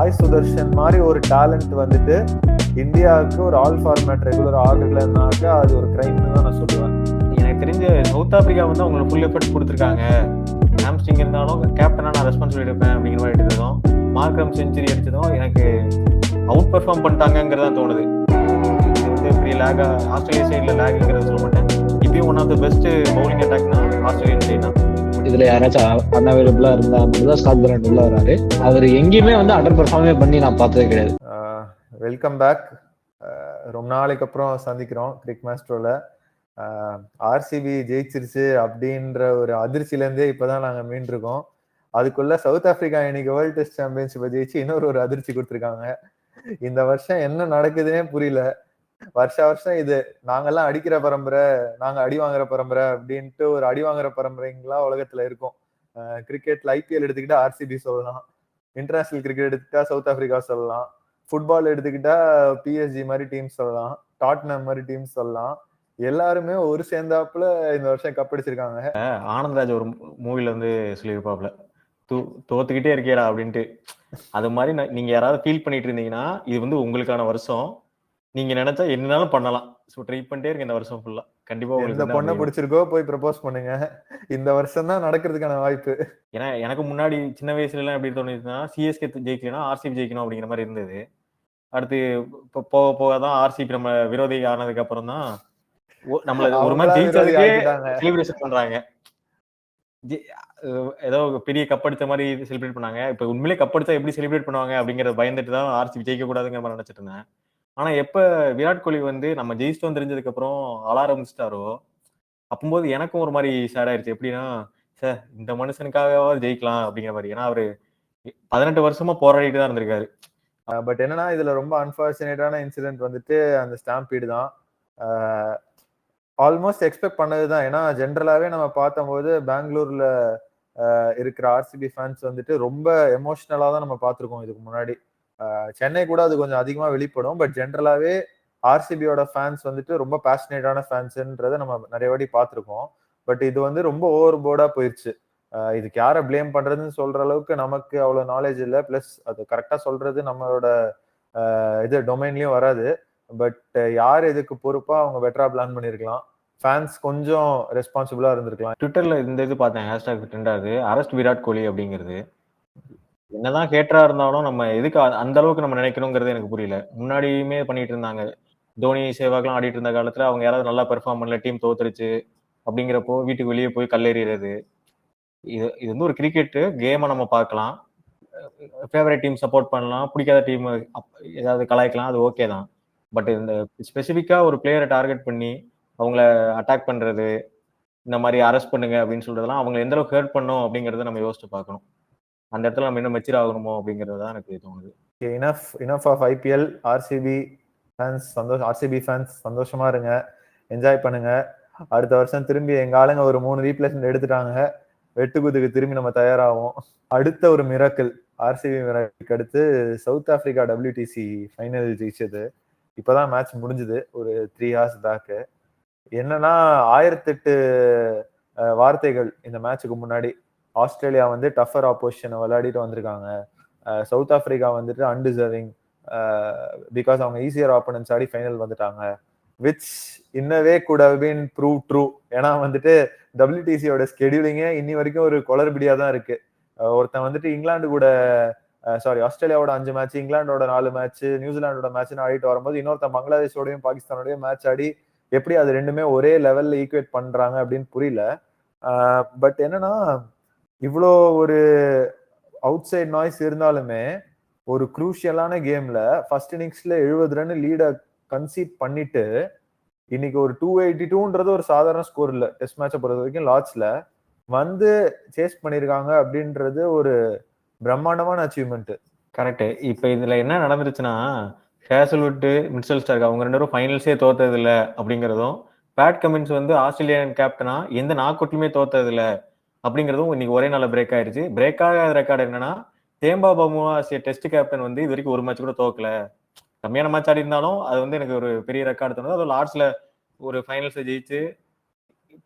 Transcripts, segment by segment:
சாய் சுதர்ஷன் மாதிரி ஒரு டேலண்ட் வந்துட்டு இந்தியாவுக்கு ஒரு ஆல் ஃபார்மேட் ரெகுலர் ஆகலைன்னாக்க அது ஒரு கிரைம்னு தான் நான் சொல்லுவேன். எனக்கு தெரிஞ்ச சவுத் ஆப்பிரிக்கா வந்து அவங்களுக்கு ஃபுல் எஃபர்ட் கொடுத்துருக்காங்க. ஹாம்ஸ்ட்ரிங் இருந்தாலும் கேப்டனா நான் ரெஸ்பான்சிபிலிட்டி எடுப்பேன் அப்படிங்கிற மாதிரி எடுத்ததும் மார்க்ரம் செஞ்சுரி அடிச்சதும் எனக்கு அவுட் பெர்ஃபார்ம் பண்ணிட்டாங்கிறதா தோணுது. இது வந்து பெரிய லேகா ஆஸ்திரேலியா சைடில் லேகுங்கிறத சொல்ல மாட்டேன். இப்பயும் one of the best bowling அட்டாக்னா ஆஸ்திரேலியன் சைட் தான். இதுல யாராச்சும் அன்அவைலபிளா இருந்தா மட்டும்தான் ஸ்காட் பிராண்ட் உள்ள வராரு. அவர் எங்கேயுமே வந்து அண்டர் பெர்ஃபார்மே பண்ணி நான் பார்த்ததே கிடையாது. Welcome back. ரொம்ப நாளைக்கு அப்புறம் சந்திக்கிறோம் கிரிக் மாஸ்டரோல. ஆர்சிபி ஜெயிச்சிருச்சு அப்படின்ற ஒரு அதிர்ச்சியிலேருந்தே இப்போதான் நாங்கள் மீண்டிருக்கோம். அதுக்குள்ள சவுத் ஆப்பிரிக்கா இன்னைக்கு வேர்ல்டு டெஸ்ட் சாம்பியன்ஷிப்பை ஜெயிச்சு இன்னொரு ஒரு அதிர்ச்சி கொடுத்துருக்காங்க. இந்த வருஷம் என்ன நடக்குதுன்னே புரியல. வருஷம் இது நாங்கெல்லாம் அடிக்கிற பரம்பரை, நாங்க அடி வாங்குற பரம்பரை அப்படின்ட்டு ஒரு அடி வாங்குற பரம்பரைங்களா உலகத்துல இருக்கும். கிரிக்கெட்ல ஐபிஎல் எடுத்துக்கிட்டா ஆர்சிபி சொல்லலாம், இன்டர்நேஷனல் கிரிக்கெட் எடுத்துக்கிட்டா சவுத் ஆப்பிரிக்கா சொல்லலாம், ஃபுட்பால் எடுத்துக்கிட்டா பிஎஸ்ஜி மாதிரி டீம் சொல்லலாம், டாட்னம் மாதிரி டீம் சொல்லலாம். எல்லாருமே ஒரு சேர்ந்தாப்புல இந்த வருஷம் கப் அடிச்சிருக்காங்க. ஆனந்த்ராஜ் ஒரு மூவில வந்து சொல்லியிருப்பாப்ல, தோத்துக்கிட்டே இருக்கேடா அப்படின்ட்டு. அது மாதிரி நீங்க யாராவது ஃபீல் பண்ணிட்டு இருந்தீங்கன்னா இது வந்து உங்களுக்கான வருஷம். நீங்க நினைச்சா என்னனாலும் பண்ணலாம். ஸோ ட்ரை பண்ணிட்டே இருக்க இந்த வருஷம் ஃபுல்லா. கண்டிப்பா இந்த பொண்ணை பிடிச்சிருக்கோ போய் ப்ரப்போஸ் பண்ணுங்க. இந்த வருஷம் தான் நடக்கிறதுக்கான வாய்ப்பு. ஏன்னா எனக்கு முன்னாடி சின்ன வயசுல எல்லாம் எப்படி தோணுச்சுன்னா சிஎஸ்கே ஜெயிக்கணும் ஆர்சிபி ஜெயிக்கணும் அப்படிங்கிற மாதிரி இருந்தது. அடுத்து போக போக தான் ஆர்சிபி நம்ம விரோதி ஆனதுக்கு அப்புறம் தான் நம்மள ஒரு மாதிரி ஜெயிச்சதுக்கே செலிப்ரேஷன் பண்றாங்க. ஏதோ பெரிய கப் அடிச்ச மாதிரி செலிப்ரேட் பண்ணாங்க. இப்ப உண்மையிலே கப் அடிச்சா எப்படி செலிப்ரேட் பண்ணுவாங்க அப்படிங்கறத பயந்துட்டு தான் ஆர்சிபி ஜெயிக்க கூடாதுங்கிற மாதிரி நினைச்சிட்டு இருந்தேன். ஆனா எப்ப விராட் கோலி வந்து நம்ம ஜெயிச்சிட்டோம் தெரிஞ்சதுக்கு அப்புறம் அழ ஆரம்பிச்சிட்டாரோ அப்போது எனக்கும் ஒரு மாதிரி சேட் ஆயிடுச்சு. எப்படின்னா சார் இந்த மனுஷனுக்காகவாவது ஜெயிக்கலாம் அப்படிங்கிற மாதிரி. ஏன்னா அவரு 18 வருஷமா போராடிட்டு தான் இருந்திருக்காரு. பட் என்னன்னா இதுல ரொம்ப அன்பார்ச்சுனேட்டான இன்சிடென்ட் வந்துட்டு அந்த ஸ்டாம்பீடு தான். ஆல்மோஸ்ட் எக்ஸ்பெக்ட் பண்ணதுதான். ஏன்னா ஜென்ரலாவே நம்ம பார்த்தபோது பெங்களூர்ல இருக்கிற ஆர்சிபி ஃபேன்ஸ் வந்துட்டு ரொம்ப எமோஷனலா தான் நம்ம பார்த்துருக்கோம் இதுக்கு முன்னாடி. சென்னை கூட அது கொஞ்சம் அதிகமா வெளிப்படும். பட் ஜென்ரலாவே ஆர்சிபியோட ஃபேன்ஸ் வந்துட்டு ரொம்ப பேஷனேட்டான ஃபேன்ஸ்ன்றதை நம்ம நிறைய வாட்டி பார்த்துருக்கோம். பட் இது வந்து ரொம்ப ஓவர் போர்டா போயிடுச்சு. இதுக்கு யாரை பிளேம் பண்றதுன்னு சொல்ற அளவுக்கு நமக்கு அவ்வளவு நாலேஜ் இல்லை. பிளஸ் அது கரெக்டா சொல்றது நம்மளோட இது டொமைன்லயும் வராது. பட் யார் இதுக்கு பொறுப்பா அவங்க பெட்டரா பிளான் பண்ணிருக்கலாம். ஃபேன்ஸ் கொஞ்சம் ரெஸ்பான்சிபிளா இருந்திருக்கலாம். ட்விட்டர்ல இந்த இது பார்த்தேன், ஹேஷ்டாக் ட்ரெண்டாது அரெஸ்ட் விராட் கோலி அப்படிங்கிறது. என்னதான் ஹேட்டரா இருந்தாலும் நம்ம எதுக்கு அந்த அளவுக்கு நம்ம நினைக்கணுங்கிறது எனக்கு புரியல. முன்னாடியுமே பண்ணிட்டு இருந்தாங்க. தோனி சேவாக்கெல்லாம் ஆடிட்டு இருந்த காலத்துல அவங்க யாராவது நல்லா பெர்ஃபார்ம் பண்ணல, டீம் தோத்துருச்சு அப்படிங்கிறப்போ வீட்டுக்கு வெளியே போய் கல்லெறிகிறது. இது வந்து ஒரு கிரிக்கெட் கேமை நம்ம பார்க்கலாம், ஃபேவரட் டீம் சப்போர்ட் பண்ணலாம், பிடிக்காத டீம் ஏதாவது கலாய்க்கலாம், அது ஓகே தான். பட் இந்த ஸ்பெசிஃபிக்கா ஒரு பிளேயரை டார்கெட் பண்ணி அவங்கள அட்டாக் பண்றது, இந்த மாதிரி அரெஸ்ட் பண்ணுங்க அப்படின்னு சொல்றதெல்லாம் அவங்க எந்த அளவுக்கு ஹர்ட் பண்ணும் அப்படிங்கறத நம்ம யோசிச்சு பார்க்கணும். அந்த இடத்துல நம்ம இன்னும் மெச்சூர் ஆகணுமோ அப்படிங்கிறது தான் எனக்கு தோணுது. Enough of IPL. RCB fans RCB fans சந்தோஷமா இருங்க, என்ஜாய் பண்ணுங்க. அடுத்த வருஷம் திரும்பி எங்க ஆளுங்க ஒரு 3 ரீப்ளேஸ்மெண்ட் எடுத்துட்டாங்க. வெட்டுக்குதுக்கு திரும்பி நம்ம தயாராகும். அடுத்த ஒரு மிராக்கிள் ஆர்சிபி மிராக்கிளுக்கு அடுத்து சவுத் ஆப்பிரிக்கா WTC ஃபைனல் ஜெயிச்சது. இப்பதான் மேட்ச் முடிஞ்சது ஒரு 3 hours பேக்கு. என்னன்னா 1008 வார்த்தைகள் இந்த மேட்சுக்கு முன்னாடி. ஆஸ்திரேலியா வந்து டஃபர் ஆப்போசிஷனை விளையாடிட்டு வந்திருக்காங்க. சவுத் ஆப்பிரிக்கா வந்துட்டு அன்டிசர்விங் பிகாஸ் அவங்க ஈஸியர் ஆப்போனன்ட்ஸ் ஆடி ஃபைனல் வந்துட்டாங்க. Which in a way could have been prove true. ஏன்னா வந்துட்டு WTCயோட ஸ்கெடியூலிங்கே இன்னி வரைக்கும் ஒரு குளறுபடியா தான் இருக்கு. ஒருத்தன் வந்துட்டு இங்கிலாந்து கூட ஆஸ்திரேலியாவோட 5 மேட்ச், இங்கிலாண்டோட 4 மேட்ச், நியூசிலாண்டோட மேட்ச்னு ஆடிட்டு வரும்போது இன்னொருத்தன் பங்களாதேஷோடையும் பாகிஸ்தானோடையும் மேட்ச் ஆடி எப்படி அது ரெண்டுமே ஒரே லெவல்ல ஈக்குவேட் பண்றாங்க அப்படின்னு புரியல. பட் என்னன்னா இவ்வளோ ஒரு அவுட் சைட் நாய்ஸ் இருந்தாலுமே ஒரு குரூஷியலான கேம்ல ஃபர்ஸ்ட் இன்னிங்ஸ்ல 70 ரன் லீட கன்சீட் பண்ணிட்டு இன்னைக்கு ஒரு 282ன்றது ஒரு சாதாரண ஸ்கோர் இல்ல. டெஸ்ட் மேட்சை பொறுத்த வரைக்கும் லார்ட்ஸ்ல வந்து சேஸ் பண்ணிருக்காங்க அப்படின்றது ஒரு பிரம்மாண்டமான அச்சீவ்மெண்ட். கரெக்ட். இப்ப இதுல என்ன நடந்துருச்சுன்னா ஹேசல்வுட், மிச்சல் ஸ்டார்க் அவங்க 2 பேரும் ஃபைனல்ஸே தோத்தது இல்லை அப்படிங்கிறதும், பேட் கமின்ஸ் வந்து ஆஸ்திரேலியன் கேப்டனா எந்த நாக் அவுட்லயுமே தோத்தது இல்லை அப்படிங்கிறதும் இன்னைக்கு ஒரே நாள் பிரேக் ஆயிருச்சு. பிரேக் ஆகாத ரெக்கார்டு என்னன்னா தேம்பா பமுவா டெஸ்ட் கேப்டன் வந்து இது வரைக்கும் ஒரு மேட்ச் கூட தோக்கல. கம்மியான மேட்ச் ஆடி இருந்தாலும் அது வந்து எனக்கு ஒரு பெரிய ரெக்கார்டு தோணுது. அது லார்ட்ஸ்ல ஒரு ஃபைனல்ஸ் ஜெயிச்சு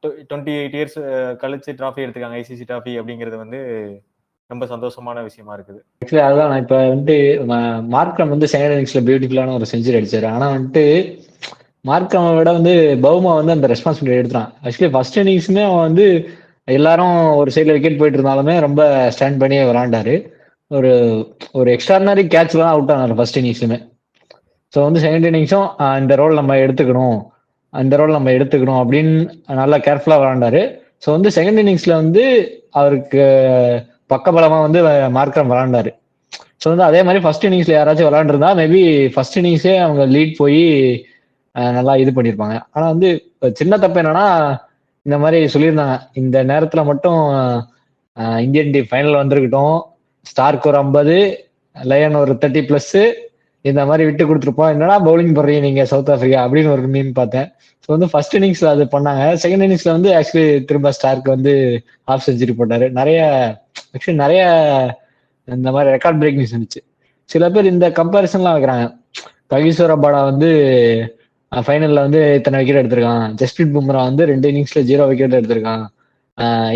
28 years கழிச்சு டிராஃபி எடுத்துக்காங்க, ஐசிசி டிராஃபி அப்படிங்கிறது வந்து ரொம்ப சந்தோஷமான விஷயமா இருக்குது. ஆக்சுவலி அதுதான் நான் இப்ப வந்துட்டு மார்க்ரம் வந்து செகண்ட் இன்னிங்ஸ்ல பியூட்டிஃபுல்லான ஒரு செஞ்சுரி அடிச்சாரு. ஆனா வந்துட்டு மார்க்ரமை விட வந்து பவுமா வந்து அந்த ரெஸ்பான்சிபிலிட்டி எடுத்துறான். ஆக்சுவலி ஃபர்ஸ்ட் இன்னிங்ஸுமே அவன் வந்து எல்லாரும் ஒரு சைடுல விக்கெட் போயிட்டு இருந்தாலுமே ரொம்ப ஸ்டாண்ட் பண்ணி விளாண்டாரு. ஒரு ஒரு எக்ஸ்ட்ராடினரி கேட்ச்ல தான் அவுட் ஆனாரு ஃபர்ஸ்ட் இன்னிங்ஸுமே. ஸோ வந்து செகண்ட் இன்னிங்ஸும் இந்த ரோல் நம்ம எடுத்துக்கணும் அப்படின்னு நல்லா கேர்ஃபுல்லா விளாண்டாரு. ஸோ வந்து செகண்ட் இன்னிங்ஸ்ல வந்து அவருக்கு பக்கபலமா வந்து மார்க்ரம் விளாண்டாரு. ஸோ வந்து அதே மாதிரி ஃபர்ஸ்ட் இன்னிங்ஸ்ல யாராச்சும் விளாண்டுருந்தா மேபி ஃபர்ஸ்ட் இன்னிங்ஸே அவங்க லீட் போய் நல்லா இது பண்ணியிருப்பாங்க. ஆனா வந்து சின்ன தப்பு என்னன்னா இந்த மாதிரி சொல்லியிருந்தாங்க, இந்த நேரத்துல மட்டும் இந்தியன் டீம் ஃபைனல் வந்திருக்கட்டும், ஸ்டார்க் ஒரு 50, லயன் ஒரு 30+, இந்த மாதிரி விட்டு கொடுத்துருப்போம், என்னடா பவுலிங் போடுறீங்க நீங்க சவுத் ஆப்பிரிக்கா அப்படின்னு ஒரு மீன் பார்த்தேன். ஸோ வந்து ஃபர்ஸ்ட் இன்னிங்ஸ்ல அது பண்ணாங்க. செகண்ட் இன்னிங்ஸ்ல வந்து ஆக்சுவலி திரும்ப ஸ்டார்க் வந்து ஹாஃப் செஞ்சுரி போட்டாரு. நிறைய இந்த மாதிரி ரெக்கார்ட் பிரேக்கிங்ஸ் இருந்துச்சு. சில பேர் இந்த கம்பேரிசன்லாம் வைக்கிறாங்க. ககிசோர் ரபாடா வந்து ஃபைனல்ல வந்து இத்தனை விக்கெட் எடுத்திருக்கான், ஜஸ்பிரீத் பும்ரா வந்து 2 இன்னிங்ஸ்ல 0 விக்கெட் எடுத்திருக்கான்,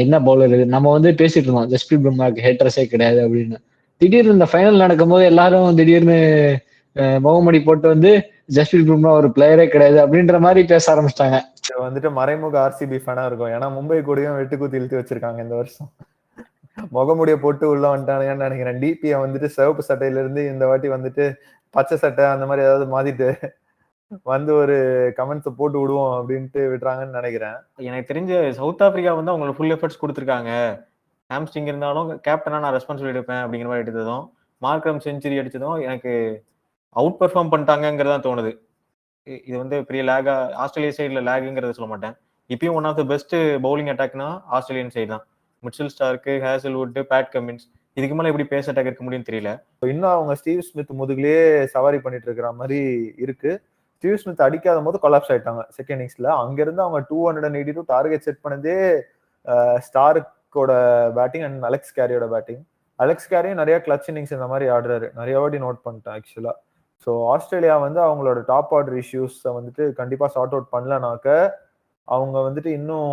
என்ன பவுலர் இது. நம்ம வந்து பேசிட்டு இருந்தோம் ஜஸ்பிரீத் பும்ராக்கு ஹேட்டர்ஸே கிடையாது அப்படின்னு. திடீர்னு இந்த ஃபைனல் நடக்கும்போது எல்லாரும் திடீர்னு முகமடி போட்டு வந்து ஜஸ்பிரீத் பும்ரா ஒரு பிளேயரே கிடையாது அப்படின்ற மாதிரி பேச ஆரம்பிச்சிட்டாங்க. இது வந்துட்டு மறைமுக ஆர்சிபி ஃபேனா இருக்கும். ஏன்னா மும்பை கூடயும் வெட்டுக்குத்தி இழுத்து வச்சிருக்காங்க இந்த வருஷம். முகமுடிய போட்டு உள்ள வந்துட்டானுங்கன்னு நினைக்கிறேன். டிபியை வந்துட்டு சிவப்பு சட்டையில இருந்து இந்த வாட்டி வந்துட்டு பச்சை சட்டை அந்த மாதிரி ஏதாவது மாத்திட்டு வந்து ஒரு கமெண்ட்ஸ் போட்டு விடுவோம் அப்படின்ட்டு விடுறாங்கன்னு நினைக்கிறேன். எனக்கு தெரிஞ்ச சவுத் ஆப்பிரிக்கா வந்து அவங்களுக்கு ஃபுல் எஃபர்ட்ஸ் கொடுத்துருக்காங்க. ஹாம்ஸ்ட்ரிங் இருந்தாலும் கேப்டனா நான் ரெஸ்பான்சிபிலிட்டி எடுப்பேன் அப்படிங்கிற மாதிரி எடுத்ததும், மார்க்ரம் செஞ்சுரி அடிச்சதும் எனக்கு அவுட் பெர்ஃபார்ம் பண்ணிட்டாங்கிறது தான் தோணுது. இது வந்து பெரிய லேகா ஆஸ்திரேலியா சைடில் லேகுங்கிறத சொல்ல மாட்டேன். இப்பயும் one of the best bowling அட்டாக்னா ஆஸ்திரேலியன் சைடு தான். Mitchell Starc, Hazlewood, Pat Cummins, இதுக்கு மேலே எப்படி பேஸ் அட்டாக் இருக்க முடியும்னு தெரியல. இன்னும் அவங்க ஸ்டீவ் ஸ்மித் முதுகுலயே சவாரி பண்ணிட்டு இருக்கிற மாதிரி இருக்கு. ஸ்டீவ் ஸ்மித் அடிக்காத போது கொலாப்ஸ் ஆயிட்டாங்க செகண்ட் இன்னிங்ஸ்ல. அங்கிருந்து அவங்க 282 டார்கெட் செட் பண்ணதே ஸ்டார்க்கோட பேட்டிங் அண்ட் அலெக்ஸ் கேரியோட பேட்டிங். அலெக்ஸ் கேரியும் நிறைய கிளட்ச் இன்னிங்ஸ் இந்த மாதிரி ஆடுறாரு, நிறைய வாட்டி நோட் பண்ணிட்டேன் ஆக்சுவலா. ஸோ ஆஸ்திரேலியா வந்து அவங்களோட டாப் ஆர்டர் இஷ்யூஸை வந்துட்டு கண்டிப்பா சார்ட் அவுட் பண்ணலனாக்க அவங்க வந்துட்டு இன்னும்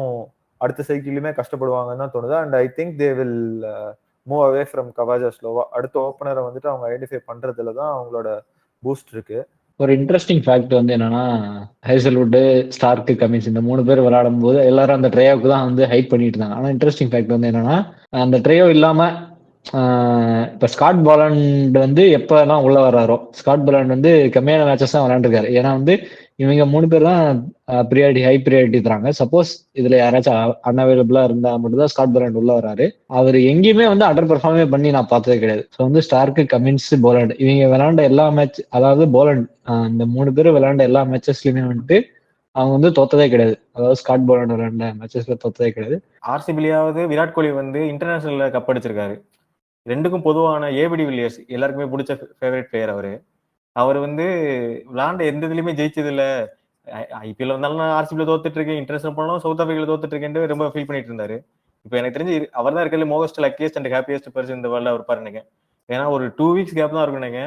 அடுத்த சைக்கிளுமே கஷ்டப்படுவாங்கன்னு தான் தோணுது. And I think they will move away from Khawaja ஸ்லோவா. அடுத்த ஓப்பனரை வந்துட்டு அவங்க ஐடென்டிஃபை பண்றதுல தான் அவங்களோட பூஸ்ட் இருக்கு. ஒரு இன்ட்ரெஸ்டிங் ஃபேக்ட் வந்து என்னன்னா, ஹேசல்வுட், ஸ்டார்க்கு, கமின்ஸ் இந்த 3 பேர் விளையாடும் போது எல்லாரும் அந்த ட்ரையோக்கு தான் வந்து ஹைட் பண்ணிட்டு இருந்தாங்க. ஆனா இன்ட்ரெஸ்டிங் ஃபேக்ட் வந்து என்னன்னா, அந்த ட்ரையோ இல்லாம இப்ப ஸ்காட் பாலண்ட் வந்து எப்பெல்லாம் உள்ள வர்றாரோ, ஸ்காட் பாலண்ட் வந்து கம்மியான மேட்சஸ் தான் விளையாண்டுருக்காரு. ஏன்னா வந்து இவங்க 3 பேர் தான் ஹை ப்ரியாரிட்டி தராங்க. சப்போஸ் இதுல யாராச்சும் அன்அவைலபிளா இருந்தா மட்டும்தான் ஸ்காட் பாலண்ட் உள்ள வராரு. அவர் எங்கேயுமே வந்து அண்டர் பெர்ஃபார்மே பண்ணி நான் பார்த்ததே கிடையாது. ஸோ வந்து ஸ்டார்க்கு, கமின்ஸ், போலண்ட் இவங்க விளையாண்ட எல்லா மேட்ச், அதாவது போலண்ட் இந்த 3 பேர் விளையாண்ட எல்லா மேட்சஸ்லயுமே வந்துட்டு அவங்க வந்து தோத்ததே கிடையாது. அதாவது ஸ்காட் பாலண்ட் விளையாண்ட மேட்சஸ்ல தோத்ததே கிடையாது. ஆர்சிபிலியாவது விராட் கோலி வந்து இன்டர்நேஷனல்ல கப் அடிச்சிருக்காரு. ரெண்டுக்கும் பொதுவான ஏபிடி வில்லியர்ஸ் எல்லாருக்குமே பிடிச்ச ஃபேவரட் பிளேயர் அவரு. அவர் வந்து விளாண்ட எந்த இதுலயுமே ஜெயிச்சது இல்ல. ஐபிஎல் வந்தாலும் நான் ஆர்சிபில தோத்துட்டு இருக்கேன், இன்டர்நேஷனல் போனாலும் சவுத் ஆப்பிரிக்கால தோத்துட்டு இருக்கேன் ரொம்ப ஃபீல் பண்ணிட்டு இருந்தாரு. இப்போ எனக்கு தெரிஞ்சு அவர் தான் இருக்கிறது most luckiest and happiest person இந்த வேர்ல்ட்ல அவர் பாருங்க. ஏன்னா ஒரு 2 வீக்ஸ் கேப் தான் இருக்குங்க.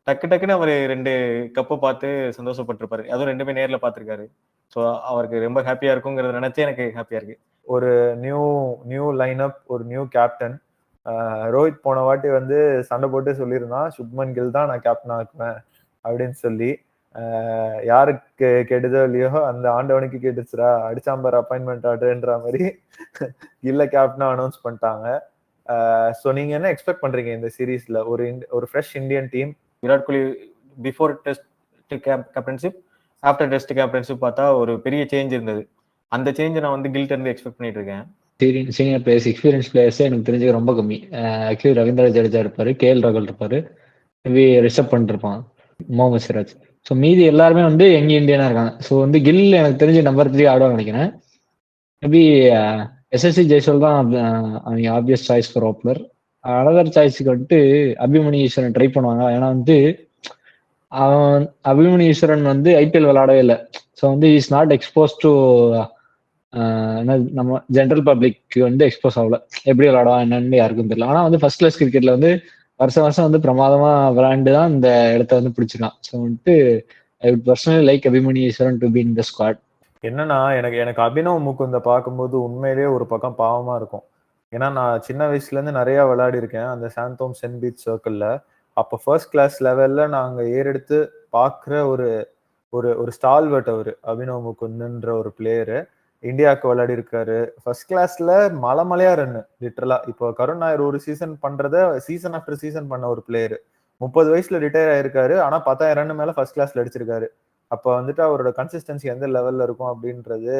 டக்குன்னு அவர் 2 கப்பை பார்த்து சந்தோஷப்பட்டிருப்பாரு. அதுவும் 2மே நேர்ல பார்த்திருக்காரு. ஸோ அவருக்கு ரொம்ப ஹாப்பியா இருக்குங்கிறத நினைச்சே எனக்கு ஹாப்பியா இருக்கு. ஒரு நியூ லைன் அப், ஒரு நியூ கேப்டன். ரோஹித் போன வாட்டி வந்து சண்டை போட்டு சொல்லியிருந்தான், சுப்மன் கில் தான் நான் கேப்டன் ஆக்குவேன் அப்படின்னு சொல்லி. யாருக்கு கேட்டதோ இல்லையோ அந்த ஆண்டவனுக்கு கேட்டுச்சுரா, அடிச்சாம்பர் அப்பாயின்மெண்ட் ஆர்டர்ன்ற மாதிரி கில்ல கேப்டனா அனௌன்ஸ் பண்ணிட்டாங்க. ஸோ நீங்க என்ன எக்ஸ்பெக்ட் பண்றீங்க இந்த சீரீஸ்ல? ஒரு fresh Indian team. Virat Kohli before test captaincy, after test captaincy பார்த்தா ஒரு பெரிய சேஞ்ச் இருந்தது. அந்த சேஞ்சை நான் வந்து கில்ட்ட இருந்து எக்ஸ்பெக்ட் பண்ணிட்டு இருக்கேன். சீனியர் பிளேயர்ஸ், எக்ஸ்பீரியன்ஸ் பிளேயர்ஸே எனக்கு தெரிஞ்சு ரொம்ப கம்மி. ஆக்சுவலி ரவீந்திர ஜடேஜா இருப்பாரு, கேஎல் ராகுல் இருப்பாரு, ரிஷப் பண்ட் இருப்பான், முகமது சிராஜ். ஸோ மீதி எல்லாருமே வந்து யங் இந்தியனா இருக்காங்க. ஸோ வந்து கில் எனக்கு தெரிஞ்சு நம்பர் 3 ஆடுவாங்க நினைக்கிறேன். மேபி எஸ்எஸ்சி ஜெய்ஸ்வால் தான் அவங்க obvious choice for opener. Another சாய்ஸுக்கு வந்துட்டு அபிமன்யு ஈஸ்வரன் ட்ரை பண்ணுவாங்க. ஏன்னா வந்து அபிமன்யு ஈஸ்வரன் வந்து ஐபிஎல் விளையாடவே இல்லை. ஸோ வந்து இஸ் நாட் எக்ஸ்போஸ் டு நம்ம ஜென்ரல் பப்ளிக் வந்து எக்ஸ்போஸ் ஆகல. எப்படி விளையாடுவா என்னன்னு யாருக்கும் தெரியல. ஆனா வந்து ஃபர்ஸ்ட் கிளாஸ் கிரிக்கெட்ல வந்து வருஷம் வந்து பிரமாதமா விளையாண்டு தான் இந்த இடத்த வந்து பிடிச்சிருக்கான். ஸோ வந்துட்டு I would personally like Abhimanyu Eswaran to be in the squad. என்னன்னா எனக்கு அபினவ் முகுந்த பார்க்கும்போது உண்மையிலேயே ஒரு பக்கம் பாவமா இருக்கும். ஏன்னா நான் சின்ன வயசுல இருந்து நிறைய விளையாடி இருக்கேன் அந்த சாந்தோம் சென்ட் பீச் சர்க்கிள்ல. அப்போ ஃபர்ஸ்ட் கிளாஸ் லெவல்ல நாங்க ஏறெடுத்து பார்க்குற ஒரு ஒரு ஒரு ஸ்டால்வர்ட் அவரு அபினவ் முகுந்தன்ற ஒரு பிளேயரு. இந்தியாவுக்கு விளையாடி இருக்காரு. ஃபர்ஸ்ட் கிளாஸ்ல மலைமலையா ரன்னு லிட்டரலா. இப்போ கருண் நாயர் ஒரு சீசன் பண்றத சீசன் ஆஃப்டர் சீசன் பண்ண ஒரு பிளேயரு. 30 வயசுல ரிட்டையர் ஆயிருக்காரு. ஆனா 10,000 ரன் மேல ஃபர்ஸ்ட் கிளாஸ்ல அடிச்சிருக்காரு. அப்ப வந்துட்டு அவரோட கன்சிஸ்டன்சி எந்த லெவல்ல இருக்கும் அப்படின்றது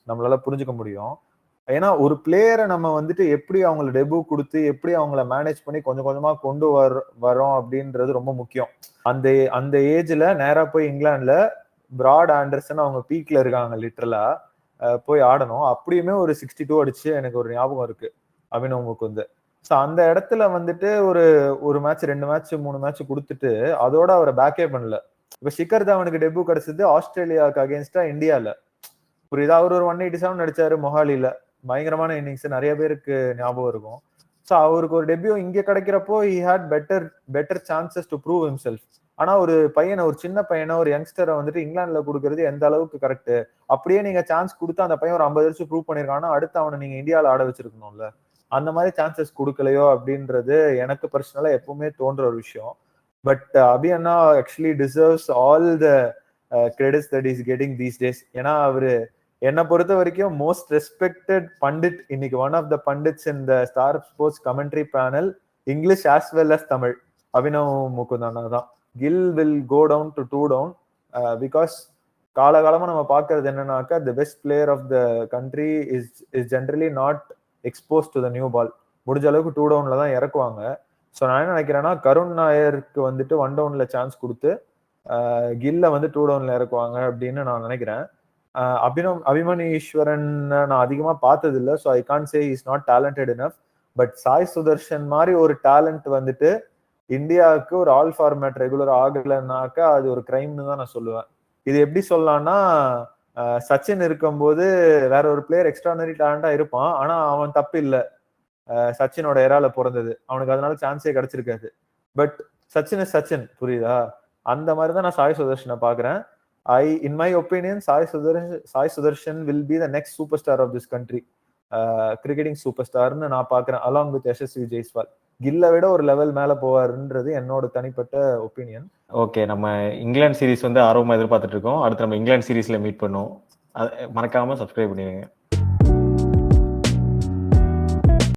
நம்மளால புரிஞ்சுக்க முடியும். ஏன்னா ஒரு பிளேயரை நம்ம வந்துட்டு எப்படி அவங்கள டெபு கொடுத்து எப்படி அவங்கள மேனேஜ் பண்ணி கொஞ்சம் கொஞ்சமா கொண்டு வரோம் அப்படின்றது ரொம்ப முக்கியம். அந்த அந்த ஏஜ்ல நேரா போய் இங்கிலாந்துல பிராட் ஆண்டர்சன் அவங்க பீக்ல இருக்காங்க லிட்டரலா போய் ஆடணும். அப்படியுமே ஒரு 62 அடிச்சு எனக்கு ஒரு ஞாபகம் இருக்கு அபினவ் முகுந்த். ஸோ அந்த இடத்துல வந்துட்டு ஒரு மேட்ச் 2 மேட்ச் 3 மேட்ச் கொடுத்துட்டு அதோட அவரை பேக்கே பண்ணல. இப்ப ஷிகர் தவனுக்கு டெபு கிடைச்சது ஆஸ்திரேலியாவுக்கு அகேன்ஸ்டா இந்தியால. புரியுதா? அவர் ஒரு 187 அடிச்சாரு மொஹாலில. பயங்கரமான இன்னிங்ஸ் நிறைய பேருக்கு ஞாபகம் இருக்கும். ஸோ அவருக்கு ஒரு டெபியூ இங்க கிடைக்கிறப்போ he had better chances to prove himself. ஆனா ஒரு பையனை ஒரு சின்ன பையனை ஒரு யங்ஸ்டரை வந்துட்டு இங்கிலாந்துல கொடுக்கறது எந்த அளவுக்கு கரெக்ட்? அப்படியே நீங்க சான்ஸ் கொடுத்து அந்த பையன் ஒரு 50 வருஷம் ப்ரூவ் பண்ணிருக்கானா அடுத்து அவனை நீங்க இந்தியாவில் ஆட வச்சிருக்கணும்ல. அந்த மாதிரி சான்சஸ் கொடுக்கலையோ அப்படின்றது எனக்கு பர்சனலா எப்பவுமே தோன்ற ஒரு விஷயம். பட் அபி அண்ணா actually deserves all the credits that is getting these days. ஏன்னா அவரு என்னை பொறுத்த வரைக்கும் மோஸ்ட் ரெஸ்பெக்டட் பண்டிட் இன்னைக்கு. One of the pundits in the Star Sports commentary panel English as well as Tamil Abhinav Mukund அண்ணா தான். Gill will go down to 2 down because காலகாலமா நம்ம பார்க்கறது என்னன்னாக்கா the best player of the country is generally not expose to the new ball. முடிஞ்ச அளவுக்கு 2 டவுன்ல தான் இறக்குவாங்க. ஸோ நான் என்ன நினைக்கிறேன்னா கருண் நாயருக்கு வந்துட்டு 1 டவுன்ல சான்ஸ் கொடுத்து கில்ல வந்து 2 டவுன்ல இறக்குவாங்க அப்படின்னு நான் நினைக்கிறேன். அபிமன்யு ஈஸ்வரன் நான் அதிகமா பார்த்தது இல்லை. So I can't say is not talented enough. But Sai Sudharsan மாதிரி ஒரு டேலண்ட் வந்துட்டு இந்தியாவுக்கு ஒரு ஆல் ஃபார்மேட் ரெகுலர் ஆகலைன்னாக்கா அது ஒரு கிரைம்னு தான் நான் சொல்லுவேன். இது எப்படி சொல்லலாம்னா சச்சின் இருக்கும்போது வேற ஒரு பிளேயர் எக்ஸ்ட்ரானரி டேலண்டா இருப்பான். ஆனா அவன் தப்பு இல்லை, சச்சினோட எரால பிறந்தது, அவனுக்கு அதனால சான்ஸே கிடைச்சிருக்காது. பட் சச்சின் இஸ் சச்சின், புரியுதா? அந்த மாதிரி தான் நான் சாய் சுதர்ஷனை பாக்குறேன். in my opinion, Sai Sudarshan will be the next superstar of this country. Cricketing superstar னு நான் பாக்குறேன் along with யசஸ்வி ஜெய்ஸ்வால். கில்ல விட ஒரு லெவல் மேல போவாருன்றது என்னோட தனிப்பட்ட ஒப்பீனியன். ஓகே, நம்ம இங்கிலாந்து சீரிஸ் வந்து ஆர்வமா எதிர்பார்த்துட்டு இருக்கோம். அடுத்து நம்ம இங்கிலாந்து சீரிஸ்ல மீட் பண்ணுவோம். மறக்காம சப்ஸ்கிரைப் பண்ணிடுங்க.